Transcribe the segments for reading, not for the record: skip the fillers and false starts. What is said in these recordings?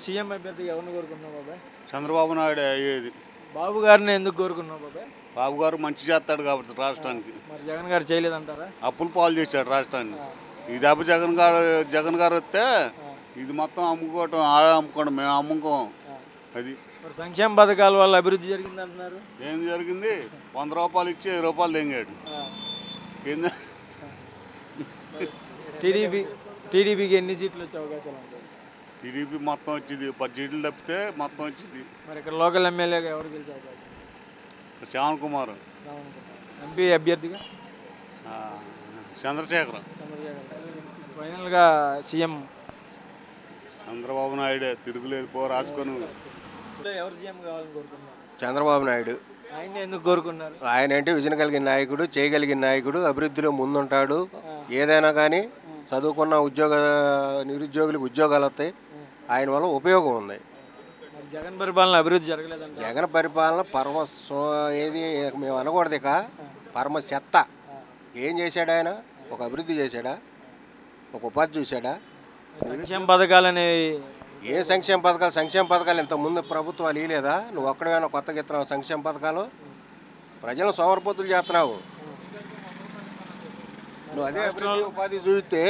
CM అభ్యర్థిగా ఎవరిని కోరుకుంటున్నావు బాబాయ్? చంద్రబాబు నాయుడు అయ్యేది. బాబు గారిని ఎందుకు కోరుకున్నావు బాబాయ్? బాబు గారు మంచి చేస్తాడు కాబట్టి రాష్ట్రానికి. మరి జగన్ గారు చేయలేదంటారా? అప్పులు పాలు చేశాడు రాష్ట్రాన్ని. ఈ దెబ్బ జగన్ గారు వస్తే ఇది మొత్తం అమ్ముకోవటం, అమ్ముకోవడం, మేము అమ్ముకోం. అది మరి సంక్షేమ పథకాల వల్ల అభివృద్ధి జరిగింది అంటున్నారు. ఏం జరిగింది? 100 రూపాయలు ఇచ్చి 10 రూపాయలు తెంగాడు. టీడీపీకి ఎన్ని సీట్లు వచ్చే అవకాశాలు ఉంటాయి? టీడీపీ మొత్తం వచ్చింది 10 సీట్లు తప్పితే మొత్తం వచ్చింది. మరి ఇక్కడ లోకల్ ఎమ్మెల్యేగా ఎవరు గెలిచే అవకాశం? శ్యామ్ కుమార్. ఎంపీ అభ్యర్థిగా చంద్రశేఖర్. ఫైనల్గా సీఎం చంద్రబాబు నాయుడే, తిరుగులేదు. రాసుకొని ఎవరు సీఎం కావాలని కోరుకున్నారు? చంద్రబాబు నాయుడు. ఆయన ఎందుకు కోరుకున్నారు? ఆయన అంటే విజన్ కలిగిన నాయకుడు, చేయగలిగిన నాయకుడు, అభివృద్ధిలో ముందుంటాడు. ఏదైనా కానీ చదువుకున్న నిరుద్యోగులకు ఉద్యోగాలు వస్తాయి. ఆయన వల్ల ఉపయోగం ఉంది. జగన్ పరిపాలన అభివృద్ధి జరగలేదంట. జగన్ పరిపాలన ఏది మేము అనకూడదు. ఇక పరమ చెత్త. ఏం చేశాడు ఆయన? ఒక అభివృద్ధి చేశాడా? ఒక ఉపాధి చూశాడా? సంక్షేమ పథకాలు అనేవి ఏ సంక్షేమ పథకాలు ఇంతకుముందు ప్రభుత్వాలు ఇవ్వలేదా? నువ్వు ఒక్కడైనా కొత్తగా ఇస్తున్నావు సంక్షేమ పథకాలు. ప్రజలను సోమరపోతులు చేస్తున్నావు. నువ్వు అదే ఉపాధి చూస్తే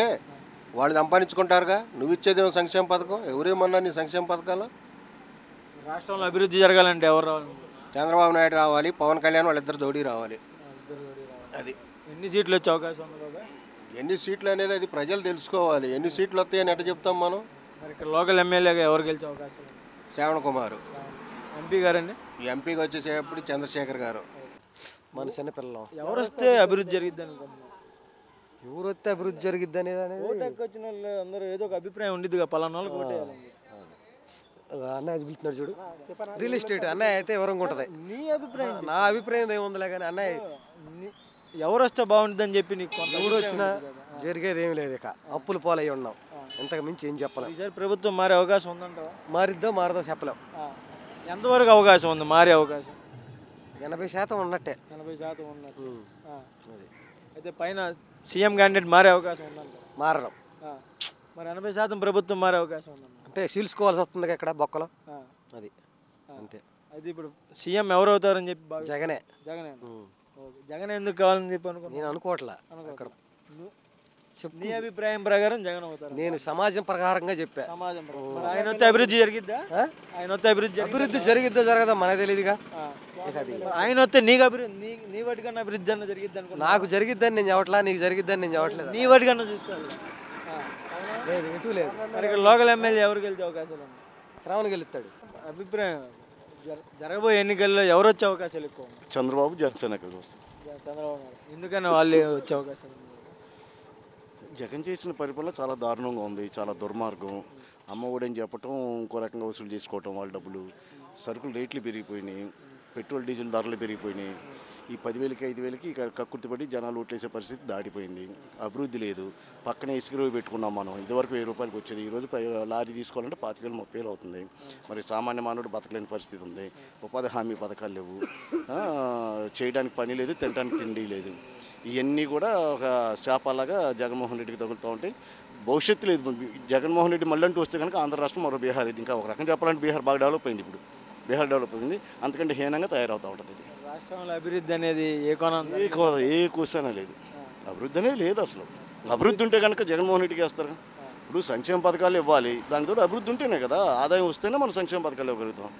వాళ్ళు సంపాదించుకుంటారుగా. నువ్వు ఇచ్చేదేమో సంక్షేమ పథకం. ఎవరేమన్నా నీ సంక్షేమ పథకాలు? రాష్ట్రంలో అభివృద్ధి జరగాలంటే ఎవరు రావాలి? చంద్రబాబు నాయుడు రావాలి, పవన్ కళ్యాణ్ వాళ్ళిద్దరు జోడీ రావాలి. అది ఎన్ని సీట్లు వచ్చే అవకాశం ఉంది బాబా? ఎన్ని సీట్లు అనేది అది ప్రజలు తెలుసుకోవాలి. ఎన్ని సీట్లు వస్తాయని ఎట్లా చెప్తాం మనం? మరి ఇక్కడ లోకల్ ఎమ్మెల్యేగా ఎవరు గెలిచే అవకాశం? శ్రావణ్ కుమార్. ఎంపీ గారండి? ఎంపీకి వచ్చేసేపటి చంద్రశేఖర్ గారు. మన చిన్నపిల్లలు ఎవరు వస్తే అభివృద్ధి జరిగిద్ది అనుకుంటున్నారు? ఎవరు వస్తే అభివృద్ధి జరిగిద్ది అనేది ఓటెక్కి వచ్చిన వాళ్ళు అందరూ ఏదో ఒక అభిప్రాయం ఉండిద్దిగా, పలానా వాళ్ళకి ఓటేయాలని. అన్నయ్య పిలుస్తున్నారు చూడు, రియల్ ఎస్టేట్ అన్నయ్య అయితే ఎవరంగా ఉంటుంది. నీ అభిప్రాయం? నా అభిప్రాయం ఏముందిలే కానీ అన్నయ్య ఎవరు వస్తే బాగుంటుందని చెప్పి నీకు ఎవరు వచ్చినా జరిగేది ఏమి లేదు. ఇక అప్పులు పాలయ్యి ఉన్నాం. ఇంతకు మించి ఏం చెప్పలేం. ఈసారి ప్రభుత్వం మారే అవకాశం ఉందంటావా? మారదో చెప్పలేం. ఎంతవరకు అవకాశం ఉంది మారే అవకాశం? 80% ఉన్నట్టే. 80% ఉన్నట్టు. అయితే పైన సీఎం క్యాండిడేట్ మారే అవకాశం ఉందంట. మారడం మరి 80% ప్రభుత్వం మారే అవకాశం ఉందన్న. అంటే సీల్చుకోవాల్సి వస్తుంది ఇక్కడ బొక్కలో. అది అంతే. అయితే ఇప్పుడు సీఎం ఎవరు అవుతారని చెప్పి? జగనే. జగన్ ఎందుకు కావాలని చెప్పి అనుకో? నేను అనుకోవట్లా. అక్కడ నీ అభిప్రాయం ప్రకారం జగన్ అవుతారు? నేను సమాజం ప్రకారంగా చెప్పా. సమాజం ఆయన వస్తే అభివృద్ధి జరిగిద్దా? ఆయన వస్తే అభివృద్ధి జరిగిద్దో జరగదా మనకు తెలియదుగా. ఆయన వస్తే నీకు అభివృద్ధి, నీ వాటికన్నా అభివృద్ధి అన్న జరిగిద్ది అనుకో. నాకు జరిగిద్దని నేను చెప్పట్లా, నీకు జరిగిద్దని నేను చెప్పట్లేదు. నీ వాటికన్నా చూసుకోవాలి. లేదు ఎటు లేదు. మరి ఇక్కడ లోకల్ ఎమ్మెల్యే ఎవరు గెలిచే అవకాశాలు ఉన్నాయి? శ్రావణ్ గెలుస్తాడు. అభిప్రాయం జరగబోయే ఎన్నికల్లో ఎవరు వచ్చే అవకాశాలు ఎక్కువ? చంద్రబాబు, జనసేన. చంద్రబాబు ఎందుకని వాళ్ళు వచ్చే అవకాశాలు? జగన్ చేసిన పరిపాలన చాలా దారుణంగా ఉంది. చాలా దుర్మార్గం. అమ్మ ఒడని చెప్పటం, ఇంకో రకంగా వసూలు చేసుకోవటం వాళ్ళ డబ్బులు. సరుకులు రేట్లు పెరిగిపోయినాయి. పెట్రోల్ డీజిల్ ధరలు పెరిగిపోయినాయి. ఈ 10,000కి 5,000కి కక్కుర్తిపడి జనాలు ఓట్లేసే పరిస్థితి దాటిపోయింది. అభివృద్ధి లేదు. పక్కనే ఇసుక రోజు పెట్టుకున్నాం మనం. ఇదివరకు 1000 రూపాయలకి వచ్చేది. ఈరోజు లారీ తీసుకోవాలంటే 25,000 30,000 అవుతుంది. మరి సామాన్య మానవుడు బతకలేని పరిస్థితి ఉంది. ఉపాధి హామీ పథకాలు లేవు. చేయడానికి పని లేదు, తినడానికి తిండి లేదు. ఇవన్నీ కూడా ఒక శాపాలాగా జగన్మోహన్ రెడ్డికి తగులుతూ ఉంటాయి. భవిష్యత్తు లేదు. జగన్మోహన్ రెడ్డి మళ్ళీ అంటూ వస్తే కనుక ఆంధ్ర రాష్ట్రం మరో బీహార్. ఇది ఇంకా ఒక రకంగా చెప్పాలంటే బీహార్ బాగా డెవలప్ అయింది. ఇప్పుడు బీహార్ డెవలప్ అయింది. అంతకంటే హీనంగా తయారవుతూ ఉంటుంది. ఇది రాష్ట్రంలో అభివృద్ధి అనేది ఏ కోణం? ఏ క్వశ్చన్ లేదు. అభివృద్ధి అనేది లేదు అసలు. అభివృద్ధి ఉంటే కనుక జగన్మోహన్ రెడ్డికి వేస్తారు. ఇప్పుడు సంక్షేమ పథకాలు ఇవ్వాలి. దానితో అభివృద్ధి ఉంటేనే కదా, ఆదాయం వస్తేనే మనం సంక్షేమ పథకాలు ఇవ్వగలుగుతాం.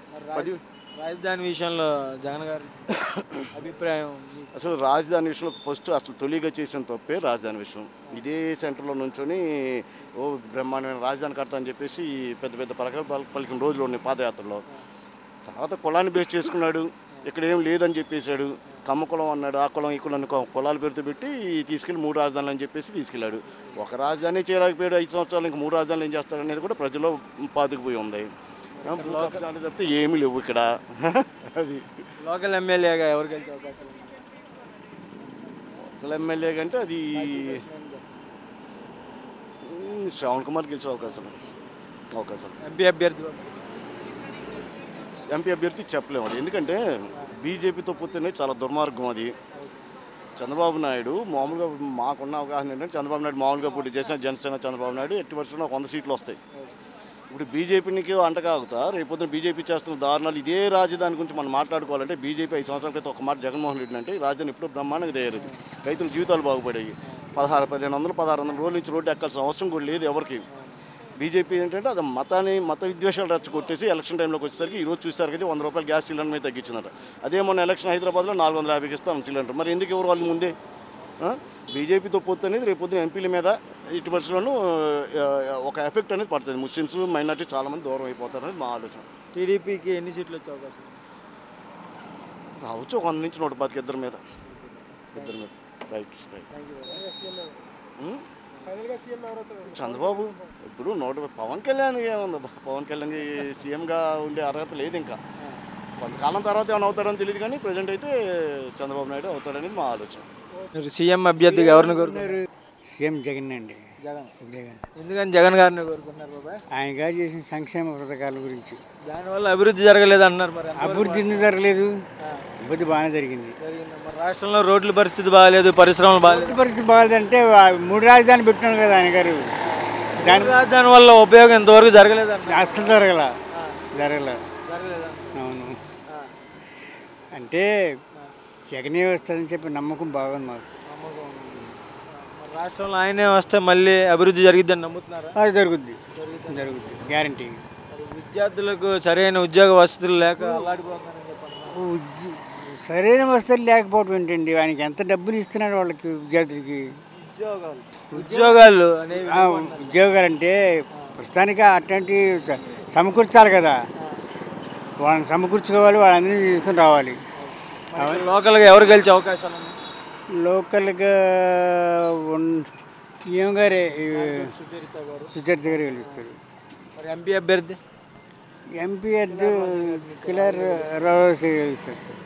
రాజధాని విషయంలో జగన్ గారి అభిప్రాయం? అసలు రాజధాని విషయంలో ఫస్ట్ అసలు తొలిగా చేసిన తప్పే రాజధాని విషయం. ఇదే సెంటర్లో నుంచొని బ్రహ్మాండమైన రాజధాని కడతా అని చెప్పేసి పెద్ద పెద్ద పలికిన రోజులు ఉన్నాయి పాదయాత్రలో. తర్వాత కులాన్ని బేస్ చేసుకున్నాడు. ఇక్కడ ఏం లేదని చెప్పేశాడు. కమ్మ కులం అన్నాడు. ఆ కులం ఈ కులం కులాల పేరుతో పెట్టి తీసుకెళ్ళి 3 రాజధానులు అని చెప్పేసి తీసుకెళ్ళాడు. ఒక రాజధాని చేయలేకపోయాడు. 5 సంవత్సరాలు ఇంకా 3 రాజధానులు ఏం చేస్తాడనేది కూడా ప్రజల్లో పాతుకుపోయి ఉంది. రాజధాని తప్పితే ఏమీ లేవు ఇక్కడ. అది లోకల్ ఎమ్మెల్యేగా ఎవరు గెలిచే అవకాశం? లోకల్ ఎమ్మెల్యే కంటే అది శ్రావణ్ కుమార్ గెలిచే అవకాశం. ఎంపీ అభ్యర్థి చెప్పలేము. అది ఎందుకంటే బీజేపీతో పోతేనే చాలా దుర్మార్గం. అది చంద్రబాబు నాయుడు మామూలుగా మాకున్న అవగాహన ఏంటంటే చంద్రబాబు నాయుడు మామూలుగా పోటీ చేసిన జనసేన చంద్రబాబు నాయుడు ఎట్టి వర్షంలో 100 సీట్లు వస్తాయి. ఇప్పుడు బీజేపీనికి అంటకాగుతా రేపొద్దున బీజేపీ చేస్తున్న దారుణాలు ఇదే రాజధాని గురించి మనం మాట్లాడుకోవాలంటే బీజేపీ 5 సంవత్సరాల క్రితం ఒక మాట జగన్మోహన్ రెడ్డి అంటే రాజధాని ఎప్పుడూ బ్రహ్మాండంగా తయారది, రైతుల జీవితాలు బాగుపడాయి. 1500 రోజుల నుంచి రోడ్డు ఎక్కాల్సిన అవసరం కూడా లేదు ఎవరికి. బీజేపీ ఏంటంటే అది మత విద్వేషాలు రెచ్చగొట్టేసి ఎలక్షన్ టైంలోకి వచ్చేసరికి ఈరోజు చూసారు కదా 100 రూపాయలు గ్యాస్ సిలిండర్ మీద తగ్గించిందట. అదే మొన్న ఎలక్షన్ హైదరాబాద్లో 450కి ఇస్తాను సిలిండర్. మరి ఎందుకు ఎవరు వాళ్ళు ముందే? బీజేపీతో పొత్తు అనేది రేపొద్దున ఎంపీల మీద ఇటు పరిస్థితుల్లోనూ ఒక ఎఫెక్ట్ అనేది పడుతుంది. ముస్లిమ్స్ మైనార్టీ చాలామంది దూరం అయిపోతారనేది మా ఆలోచన. టీడీపీకి ఎన్ని సీట్లు వచ్చే అవకాశం? రావచ్చు 100 నుంచి 110 ఇద్దరి మీద. రైట్. చంద్రబాబు ఇప్పుడు పవన్ కళ్యాణ్ ఏముంది, పవన్ కళ్యాణ్కి సీఎంగా ఉండే అర్హత లేదు. ఇంకా కొంతకాలం తర్వాత ఏమైనా అవుతాడని తెలియదు, కానీ ప్రజెంట్ అయితే చంద్రబాబు నాయుడు అవుతాడనేది మా ఆలోచన. మీరు సీఎం అభ్యర్థిగా ఎవరిని కోరుకుంటున్నారు? సీఎం జగన్ అండి. జగన్. ఎందుకని జగన్ గారిని కోరుకుంటున్నారు బాబాయ్? ఆయన గారు చేసిన సంక్షేమ పథకాల గురించి. దానివల్ల అభివృద్ధి జరగలేదు అన్నారు. మరి అభివృద్ధి ఎందుకు జరగలేదు? అభివృద్ధి బాగానే జరిగింది. మరి రాష్ట్రంలో రోడ్ల పరిస్థితి బాగాలేదు, పరిశ్రమలు బాగాలేదు. పరిస్థితి బాగాలేదంటే 3 రాజధాని పెట్టినాడు కదా ఆయన గారు. రాజధాని వల్ల ఉపయోగం ఇంతవరకు జరగలేదు అసలు జరగల. అవును, అంటే జగనే వస్తుందని చెప్పి నమ్మకం బాగుంది మాకు. రాష్ట్రంలో ఆయనే వస్తే మళ్ళీ అభివృద్ధి జరిగిద్దని నమ్ముతున్నారా? అది జరుగుద్ది గ్యారంటీ. విద్యార్థులకు సరైన ఉద్యోగ వసతులు లేక సరైన వసతులు లేకపోవడం ఏంటండి? ఆయనకి ఎంత డబ్బులు ఇస్తున్నాడు వాళ్ళకి, విద్యార్థులకి? ఉద్యోగాలు అంటే ప్రస్తుతానికి అట్లాంటి సమకూర్చాలి కదా, వాళ్ళని సమకూర్చుకోవాలి, వాళ్ళందరినీ తీసుకుని రావాలి. లోకల్గా ఎవరు గెలిచే అవకాశాలు? లోకల్గా ఏం గారే సుచరిత గారు గెలుస్తారు. మరి ఎంపీ అభ్యర్థి కిలర్ గెలుస్తారు సార్.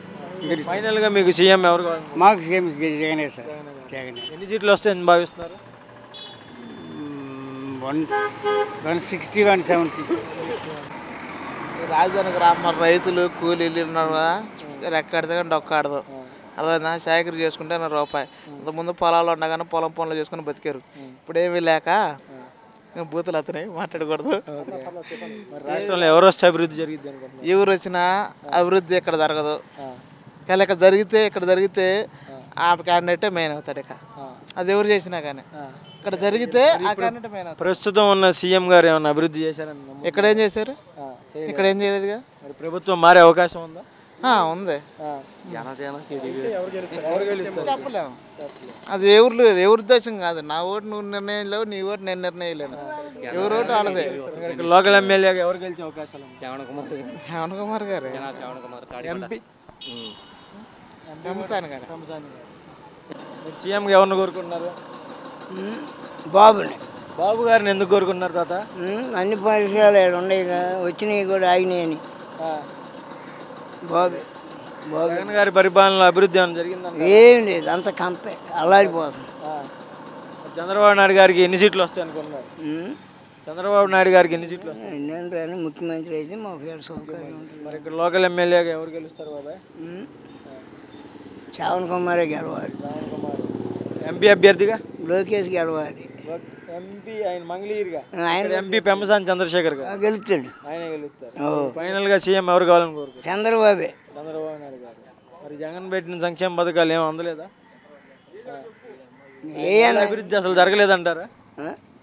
ఫైనల్గా మీకు సీఎం ఎవరు కావాలి? మాకు సీఎం జగనే సార్. జగనే. ఎన్ని సీట్లు వస్తాయని భావిస్తున్నారు? 160, 170. రాజధానికి మరి రైతులు కూలీలు రెక్కడితే కానీ డొక్కాడదు. అర్థమైందా? సేకరి చేసుకుంటే రూపాయి. ఇంతకుముందు పొలాలు ఉండగానే పొలం పనులు చేసుకుని బతికారు. ఇప్పుడు ఏమీ లేక బూతులు అతని మాట్లాడకూడదు. రాష్ట్రంలో ఎవరు వస్తే అభివృద్ధి జరిగింది అనుకుంటున్నారు? ఎవరు వచ్చినా అభివృద్ధి ఇక్కడ జరగదు. కానీ ఇక్కడ జరిగితే ఆ క్యాండిడేటే మెయిన్ అవుతాడు. ఇక అది ఎవరు చేసినా కానీ ఇక్కడ జరిగితే ఆ క్యాండిడేట్ మెయిన్ అవుతాడు. ప్రస్తుతం ఉన్న సీఎం గారు ఏమన్నా అభివృద్ధి చేశారని? ఇక్కడ ఏం చేశారు? ఇక్కడ ఏం చేయలేదుగా. మరి ప్రభుత్వం మారే అవకాశం ఉందా? ఉంది. చెప్పలేము. అది ఎవరి ఉద్దేశం కాదు. నా ఓటు నువ్వు నిర్ణయం లేవు, నీ ఓటు నేను నిర్ణయం లేను. ఎవరు ఓటు వాళ్ళదే. లోకల్ ఎమ్మెల్యేగా ఎవరు గెలిచే అవకాశాలు? శ్రవణ్ కుమార్ గారు. ఎంపీ కంసాని గారు. సీఎంగా ఎవరిని కోరుకుంటున్నారు? బాబుని. బాబు గారిని ఎందుకు కోరుకున్నారు తాత? అన్ని పరిసరాలు ఉన్నాయి, వచ్చినాయి కూడా ఆగినాయని. బాబు జగన్ గారి పరిపాలనలో అభివృద్ధి ఏమైనా జరిగిందా? ఏం లేదు, అంత కంపే అల్లాడిపోతుంది. చంద్రబాబు నాయుడు గారికి ఎన్ని సీట్లు వస్తాయి అనుకున్నారు? చంద్రబాబు నాయుడు గారికి ఎన్ని సీట్లు వస్తాయి? నేను ముఖ్యమంత్రి అయితే మా పేరు సౌకర్యం ఉంటుంది. మరి ఇక్కడ లోకల్ ఎమ్మెల్యేగా ఎవరు గెలుస్తారు బాబాయ్? శ్రవణ్ కుమారే గెలవాలి. ఎంపీ అభ్యర్థిగా లోకేష్ గెలవాలి. ఎంపీ ఆయన మంగళగిరిగా, ఎంపీ పెమ్మసాని చంద్రశేఖర్ గారు గెలుస్తాడు. ఆయన గెలుస్తారు. ఫైనల్ గా సీఎం ఎవరు కావాలని కోరుకుంటారు? చంద్రబాబు నాయుడు గారు. మరి జగన్ పెట్టిన సంక్షేమ పథకాలు ఏమో అందలేదా? అభివృద్ధి అసలు జరగలేదంటారా?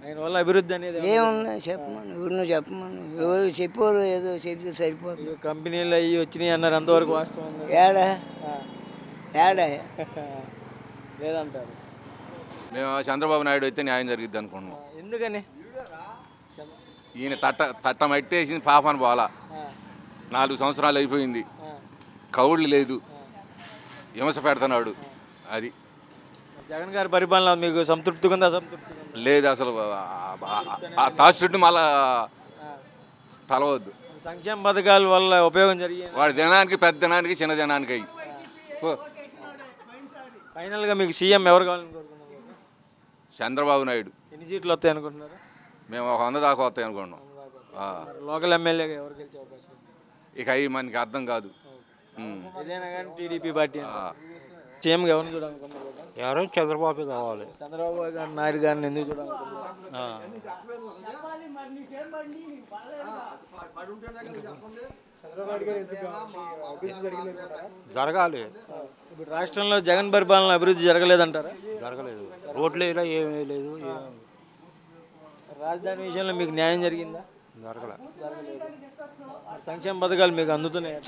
ఆయన వల్ల అభివృద్ధి అనేది ఏముంది చెప్పమను, ఎవరు చెప్పమను, ఎవరు చెప్పారు, ఏదో చెప్తే సరిపోతుంది. కంపెనీలు అవి వచ్చినాయి అన్నారు, అంతవరకు వాస్తవం ఏడా లేదంటారు. మేము చంద్రబాబు నాయుడు అయితే న్యాయం జరిగిద్ది అనుకున్నాం. ఎందుకని? ఈయన తట్ట మట్టేసింది పాపాను పోలా. 4 సంవత్సరాలు అయిపోయింది, కౌళ్ళు లేదు, హింస పెడుతున్నాడు. అది జగన్ గారి పరిపాలన మీకు సంతృప్తిగా ఉందా? అసంతృప్తిగా లేదు అసలు. ఆ తాసుని మళ్ళా తలవద్దు. సంక్షేమ పథకాల వల్ల ఉపయోగం జరిగింది. వాడి దినానికి పెద్ద దినానికి చిన్న దినానికి అయ్యి. ఫైనల్గా మీకు సీఎం ఎవరు కావాలని కోరుకున్నారు? చంద్రబాబు నాయుడు. ఎన్ని సీట్లు వస్తాయి అనుకుంటున్నారు? మేము 100 దాకా వస్తాయి అనుకున్నాం. లోకల్ ఎమ్మెల్యేగా ఎవరు గెలిచే అవకాశం? ఇక అవి మనకి అర్థం కాదు. ఏదైనా కానీ టీడీపీ పార్టీ. సీఎంగా ఎవరిని చూడాలనుకుంటున్నారు బాబాయ్? ఎవరో చంద్రబాబు కావాలి. చంద్రబాబు నాయుడు గారిని ఎందుకు చూడాలనుకుంటున్నారు? జరగాలి. ఇప్పుడు రాష్ట్రంలో జగన్ పరిపాలన అభివృద్ధి జరగలేదంటారా? జరగలేదు. రోడ్లు ఇలా ఏమీ లేదు. రాజధాని విషయంలో మీకు న్యాయం జరిగిందా? జరగలే. జరగలేదు. మరి సంక్షేమ పథకాలు మీకు అందుతున్నాయి.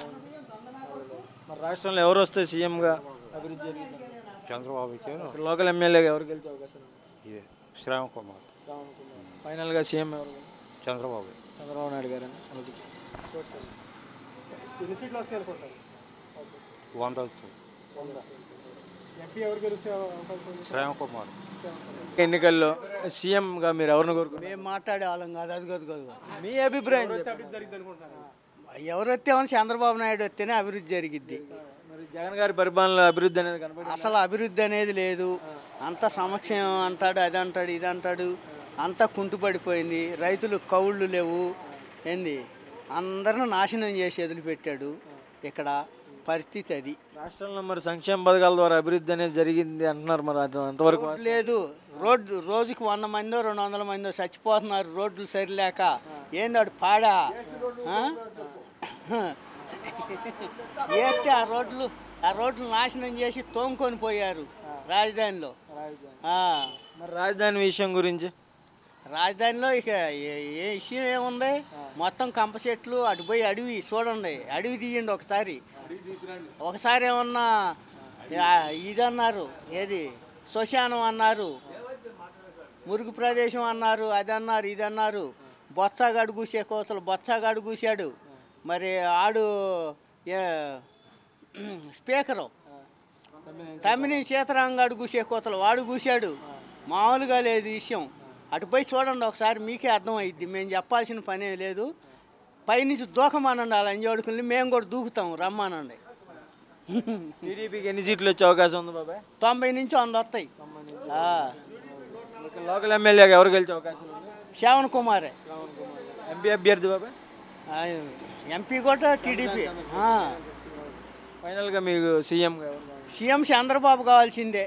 మరి రాష్ట్రంలో ఎవరు వస్తే సీఎంగా అభివృద్ధి జరిగింది? చంద్రబాబుకి లోకల్ ఎమ్మెల్యేగా ఎవరు గెలిచే అవకాశం ఉంది? ఇదే శ్రావణ్ కుమార్. ఫైనల్గా సీఎం ఎవరు? చంద్రబాబు నాయుడు గారు. 100 శ్రావణ్ కుమార్. ఎన్నికల్లో సీఎంగా మీరు ఎవరిని కోరుకుంటారు? మేము మాట్లాడే వాళ్ళం కాదు, అది కాదు. మీ అభిప్రాయం ఎవరు వస్తే చంద్రబాబు నాయుడు వస్తేనే అభివృద్ధి జరిగిద్ది. మరి జగన్ గారి పరిపాలనలో అభివృద్ధి అనేది కనపడి అసలు అభివృద్ధి అనేది లేదు. అంత సమక్షం అంటాడు, అది అంటాడు, ఇది అంటాడు, అంతా కుంటుపడిపోయింది. రైతులు కౌళ్ళు లేవు. ఏంది అందరిని నాశనం చేసి వదిలిపెట్టాడు. ఇక్కడ పరిస్థితి అది. రాష్ట్రంలో మరి సంక్షేమ పథకాల ద్వారా అభివృద్ధి అనేది జరిగింది అంటున్నారు. మరి అది అంతవరకు లేదు. రోజుకి 100 మందో 200 మందో చచ్చిపోతున్నారు రోడ్లు సరిలేక. ఏందాడు పాడా ఏస్తే ఆ రోడ్లు నాశనం చేసి తోముకొని పోయారు రాజధానిలో. మరి రాజధాని విషయం గురించి రాజధానిలో ఇక ఏ విషయం ఏముంది? మొత్తం కంప చెట్లు అటు పోయి అడవి చూడండి, అడవి తీయండి ఒకసారి ఏమన్నా ఇది అన్నారు, ఏది శ్మశానం అన్నారు, మురుగు ప్రదేశం అన్నారు, అది అన్నారు, ఇది అన్నారు. బొత్సగాడు కూసే కోసలు బొత్సగాడు కూసాడు. మరి ఆడు స్పీకరు తమ్మినేని సీతారాంగాడు కూసే కోతలు వాడు కూసాడు. మామూలుగా లేదు విషయం. అటు పోయి చూడండి ఒకసారి, మీకే అర్థమైద్ది. మేము చెప్పాల్సిన పనే లేదు. పైనుంచి దూకమానండి వాళ్ళ అంజోడుకుని, మేము కూడా దూకుతాం, రమ్మానండి. టీడీపీకి ఎన్ని సీట్లు వచ్చే అవకాశం ఉంది బాబాయ్? 90 నుంచి 100 వస్తాయి. లోకల్ ఎమ్మెల్యేగా ఎవరు గెలిచే అవకాశం ఉంది? శ్రావణ్ కుమారే. ఎంపీ అభ్యర్థి బాబాయ్? ఎంపీ కూడా టీడీపీ. ఫైనల్గా మీకు సీఎం చంద్రబాబు కావాల్సిందే.